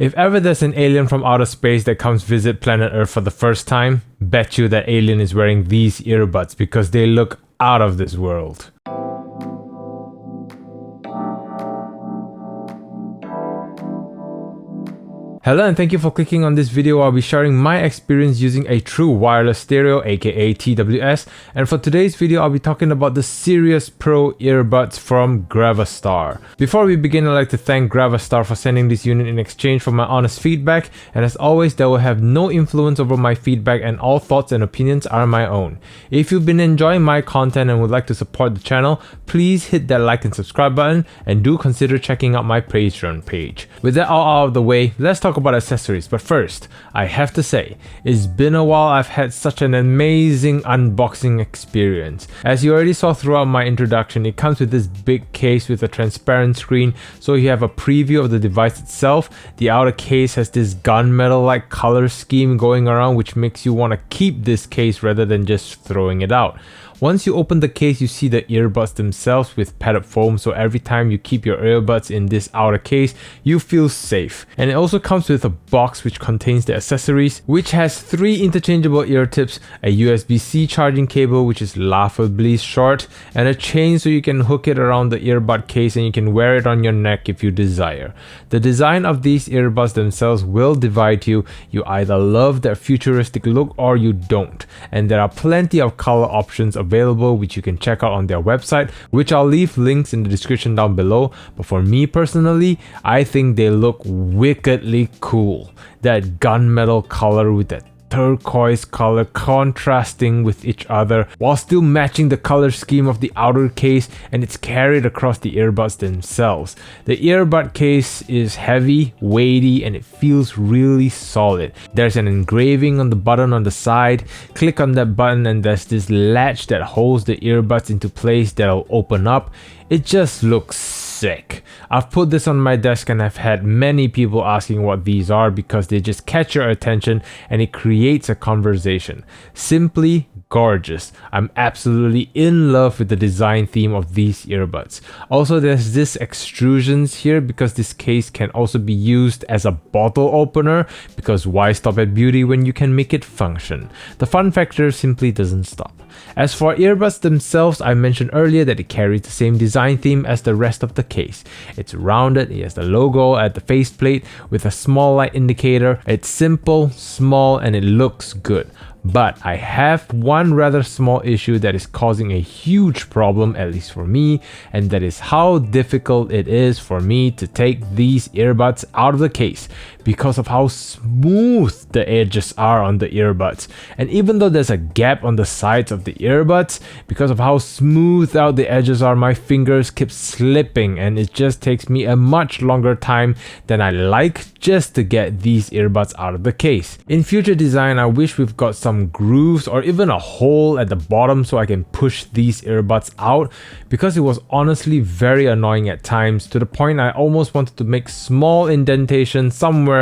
If ever there's an alien from outer space that comes visit planet Earth for the first time, bet you that alien is wearing these earbuds because they look out of this world. Hello and thank you for clicking on this video. I'll be sharing my experience using a true wireless stereo, aka TWS, and for today's video I'll be talking about the Sirius Pro earbuds from Gravastar. Before we begin, I'd like to thank Gravastar for sending this unit in exchange for my honest feedback, and as always they will have no influence over my feedback and all thoughts and opinions are my own. If you've been enjoying my content and would like to support the channel, please hit that like and subscribe button and do consider checking out my Patreon page. With that all out of the way, let's talk about accessories, but first, I have to say, it's been a while I've had such an amazing unboxing experience. As you already saw throughout my introduction, it comes with this big case with a transparent screen, so you have a preview of the device itself. The outer case has this gunmetal-like color scheme going around, which makes you want to keep this case rather than just throwing it out. Once you open the case, you see the earbuds themselves with padded foam, so every time you keep your earbuds in this outer case, you feel safe. And it also comes with a box which contains the accessories, which has 3 interchangeable ear tips, a USB-C charging cable which is laughably short, and a chain so you can hook it around the earbud case and you can wear it on your neck if you desire. The design of these earbuds themselves will divide you. You either love their futuristic look or you don't, and there are plenty of color options available which you can check out on their website, which I'll leave links in the description down below. But for me personally, I think they look wickedly cool. That gunmetal color with that turquoise color contrasting with each other while still matching the color scheme of the outer case, and it's carried across the earbuds themselves. The earbud case is heavy, weighty, and it feels really solid. There's an engraving on the button on the side. Click on that button and there's this latch that holds the earbuds into place that'll open up. It just looks sick. I've put this on my desk and I've had many people asking what these are because they just catch your attention and it creates a conversation. Simply gorgeous. I'm absolutely in love with the design theme of these earbuds. Also, there's this extrusions here because this case can also be used as a bottle opener, because why stop at beauty when you can make it function? The fun factor simply doesn't stop. As for earbuds themselves, I mentioned earlier that it carries the same design theme as the rest of the case. It's rounded, it has the logo at the faceplate with a small light indicator. It's simple, small, and it looks good. But I have one rather small issue that is causing a huge problem, at least for me, and that is how difficult it is for me to take these earbuds out of the case because of how smooth the edges are on the earbuds. And even though there's a gap on the sides of the earbuds, because of how smooth out the edges are, my fingers keep slipping and it just takes me a much longer time than I like just to get these earbuds out of the case. In future design, I wish we've got some grooves or even a hole at the bottom so I can push these earbuds out, because it was honestly very annoying at times, to the point I almost wanted to make small indentation somewhere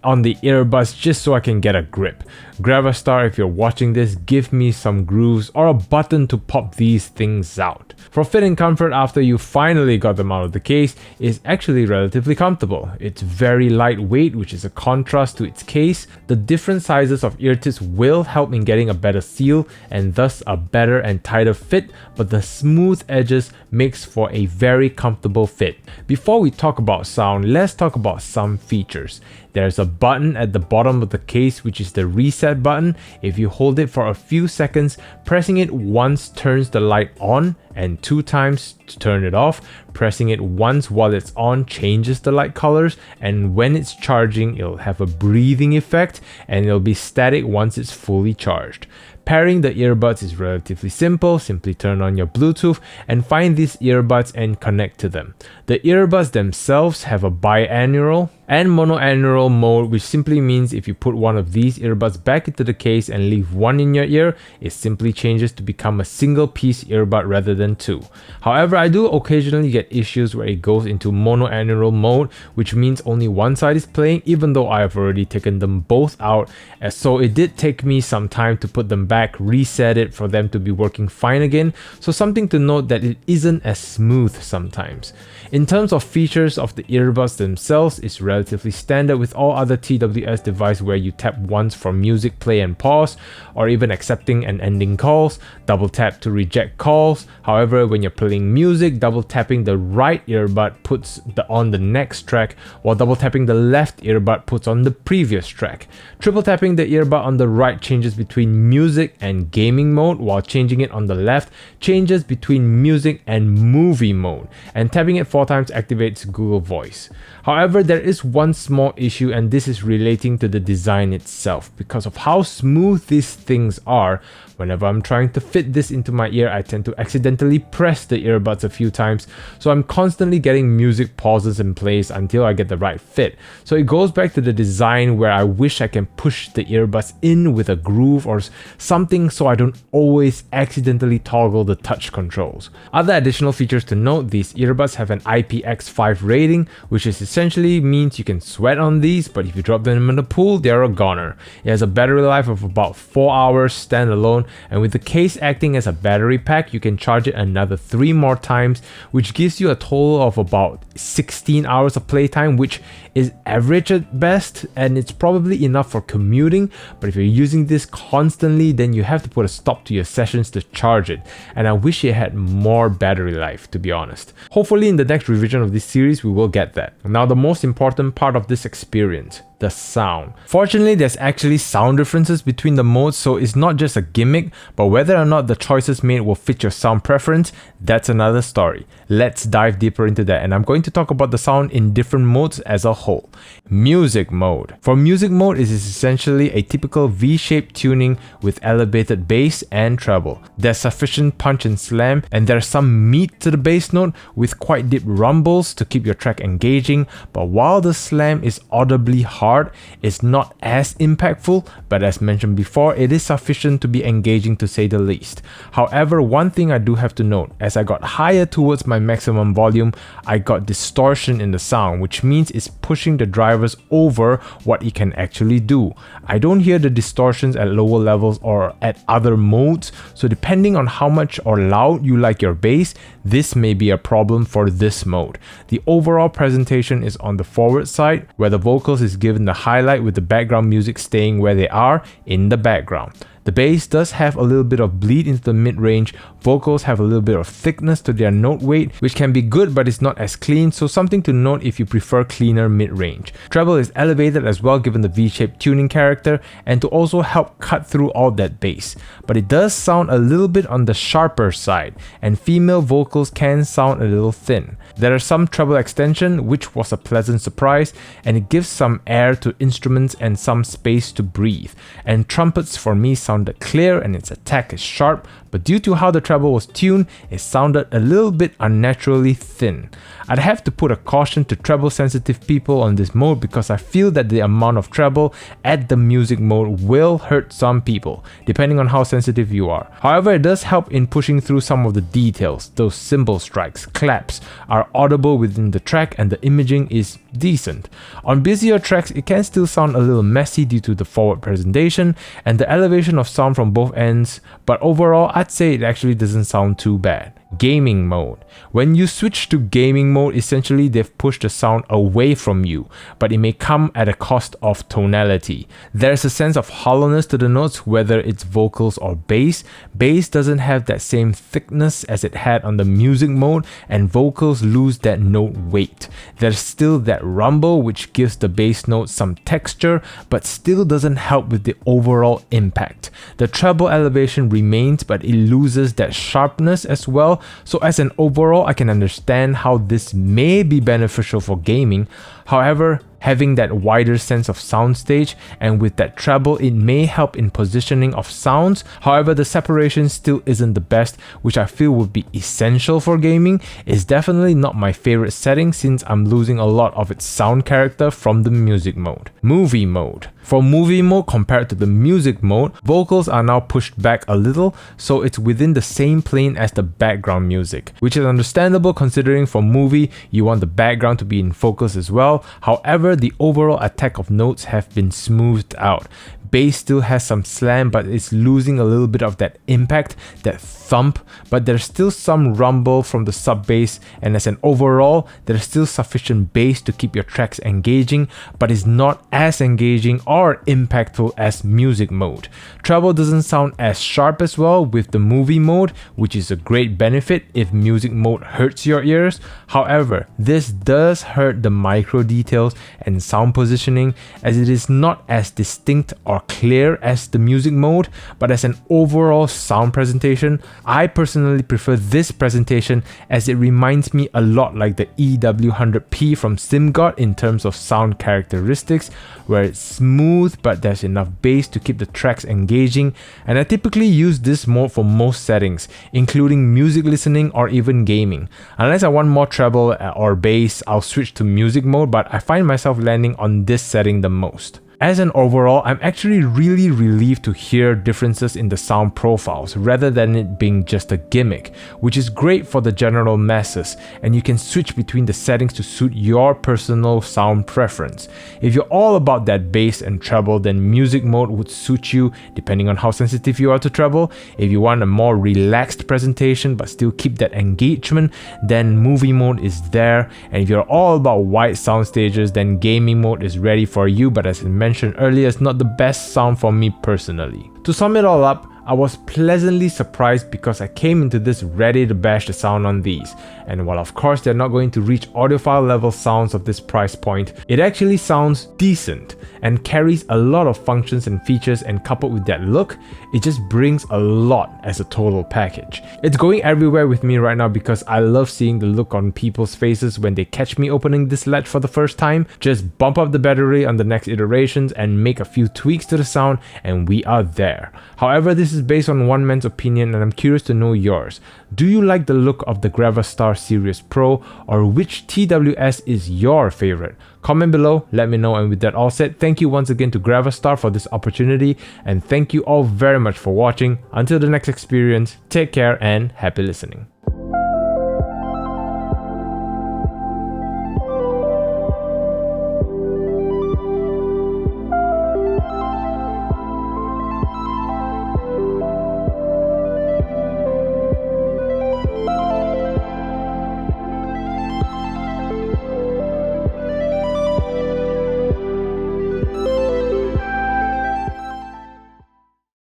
on the earbuds just so I can get a grip. Gravastar, if you're watching this, give me some grooves or a button to pop these things out. For fit and comfort, after you finally got them out of the case, is actually relatively comfortable. It's very lightweight, which is a contrast to its case. The different sizes of ear tips will help in getting a better seal and thus a better and tighter fit, but the smooth edges makes for a very comfortable fit. Before we talk about sound, let's talk about some features. There's a button at the bottom of the case which is the reset button. If you hold it for a few seconds, pressing it once turns the light on and 2 times to turn it off. Pressing it once while it's on changes the light colors, and when it's charging it'll have a breathing effect and it'll be static once it's fully charged. Pairing the earbuds is relatively simple. Simply turn on your Bluetooth and find these earbuds and connect to them. The earbuds themselves have a binaural and monoaural mode, which simply means if you put one of these earbuds back into the case and leave one in your ear, it simply changes to become a single piece earbud rather than 2. However, I do occasionally get issues where it goes into monoaural mode, which means only one side is playing, even though I have already taken them both out, so it did take me some time to put them back back, reset it for them to be working fine again. So something to note that it isn't as smooth sometimes. In terms of features of the earbuds themselves, it's relatively standard with all other TWS devices where you tap once for music play and pause, or even accepting and ending calls, double tap to reject calls. However, when you're playing music, double tapping the right earbud puts on the next track, while double tapping the left earbud puts on the previous track. Triple tapping the earbud on the right changes between music and gaming mode, while changing it on the left changes between music and movie mode, and tapping it 4 times activates Google Voice. However, there is one small issue, and this is relating to the design itself. Because of how smooth these things are, whenever I'm trying to fit this into my ear, I tend to accidentally press the earbuds a few times, so I'm constantly getting music pauses in place until I get the right fit. So it goes back to the design where I wish I can push the earbuds in with a groove or something so I don't always accidentally toggle the touch controls. Other additional features to note, these earbuds have an IPX5 rating, which essentially means you can sweat on these, but if you drop them in the pool, they're a goner. It has a battery life of about 4 hours standalone, and with the case acting as a battery pack, you can charge it another 3 more times, which gives you a total of about 16 hours of playtime, which is average at best, and it's probably enough for commuting. But if you're using this constantly, then you have to put a stop to your sessions to charge it, and I wish it had more battery life, to be honest. Hopefully in the next revision of this series we will get that. Now the most important part of this experience, the sound. Fortunately, there's actually sound differences between the modes, so it's not just a gimmick, but whether or not the choices made will fit your sound preference, that's another story. Let's dive deeper into that, and I'm going to talk about the sound in different modes as a whole. Music mode. For music mode, it is essentially a typical V-shaped tuning with elevated bass and treble. There's sufficient punch and slam, and there's some meat to the bass note with quite deep rumbles to keep your track engaging, but while the slam is audibly hard, it's not as impactful, but as mentioned before, it is sufficient to be engaging to say the least. However, one thing I do have to note, as I got higher towards my maximum volume, I got distortion in the sound, which means it's pushing the drivers over what it can actually do. I don't hear the distortions at lower levels or at other modes, so depending on how much or loud you like your bass, this may be a problem for this mode. The overall presentation is on the forward side, where the vocals is given the highlight with the background music staying where they are in the background. The bass does have a little bit of bleed into the mid-range, vocals have a little bit of thickness to their note weight, which can be good but it's not as clean, so something to note if you prefer cleaner mid-range. Treble is elevated as well given the V-shaped tuning character and to also help cut through all that bass. But it does sound a little bit on the sharper side, and female vocals can sound a little thin. There are some treble extension, which was a pleasant surprise, and it gives some air to instruments and some space to breathe. And trumpets for me sounded clear and its attack is sharp, but due to how the treble was tuned, it sounded a little bit unnaturally thin. I'd have to put a caution to treble sensitive people on this mode because I feel that the amount of treble at the music mode will hurt some people, depending on how sensitive you are. However, it does help in pushing through some of the details. Those cymbal strikes, claps are audible within the track and the imaging is decent. On busier tracks, it can still sound a little messy due to the forward presentation and the elevation of sound from both ends, but overall I'd say it actually doesn't sound too bad. Gaming mode. When you switch to gaming mode, essentially they've pushed the sound away from you, but it may come at a cost of tonality. There's a sense of hollowness to the notes, whether it's vocals or bass. Bass doesn't have that same thickness as it had on the music mode, and vocals lose that note weight. There's still that rumble which gives the bass note some texture, but still doesn't help with the overall impact. The treble elevation remains, but it loses that sharpness as well. So as an overall, I can understand how this may be beneficial for gaming. However, having that wider sense of soundstage and with that treble, it may help in positioning of sounds. However, the separation still isn't the best, which I feel would be essential for gaming. It's definitely not my favorite setting since I'm losing a lot of its sound character from the music mode. Movie mode. For movie mode compared to the music mode, vocals are now pushed back a little, so it's within the same plane as the background music, which is understandable considering for movie, you want the background to be in focus as well. However, the overall attack of notes have been smoothed out. Bass still has some slam, but it's losing a little bit of that impact, that thump, but there's still some rumble from the sub bass, and as an overall, there's still sufficient bass to keep your tracks engaging, but it's not as engaging or impactful as music mode. Treble doesn't sound as sharp as well with the movie mode, which is a great benefit if music mode hurts your ears. However, this does hurt the micro details and sound positioning, as it is not as distinct or clear as the music mode, but as an overall sound presentation, I personally prefer this presentation as it reminds me a lot like the EW100P from SimGod in terms of sound characteristics, where it's smooth but there's enough bass to keep the tracks engaging, and I typically use this mode for most settings, including music listening or even gaming. Unless I want more treble or bass, I'll switch to music mode, but I find myself landing on this setting the most. As an overall, I'm actually really relieved to hear differences in the sound profiles rather than it being just a gimmick, which is great for the general masses, and you can switch between the settings to suit your personal sound preference. If you're all about that bass and treble, then music mode would suit you depending on how sensitive you are to treble. If you want a more relaxed presentation but still keep that engagement, then movie mode is there, and if you're all about wide sound stages, then gaming mode is ready for you, but as I mentioned earlier, it's not the best sound for me personally. To sum it all up, I was pleasantly surprised because I came into this ready to bash the sound on these, and while of course they're not going to reach audiophile level sounds of this price point, it actually sounds decent and carries a lot of functions and features, and coupled with that look, it just brings a lot as a total package. It's going everywhere with me right now because I love seeing the look on people's faces when they catch me opening this latch for the first time. Just bump up the battery on the next iterations and make a few tweaks to the sound and we are there. However, this is based on one man's opinion and I'm curious to know yours. Do you like the look of the Gravastar Sirius Pro, or which TWS is your favorite? Comment below, let me know, and with that all said, thank you once again to Gravastar for this opportunity, and thank you all very much for watching. Until the next experience, take care and happy listening.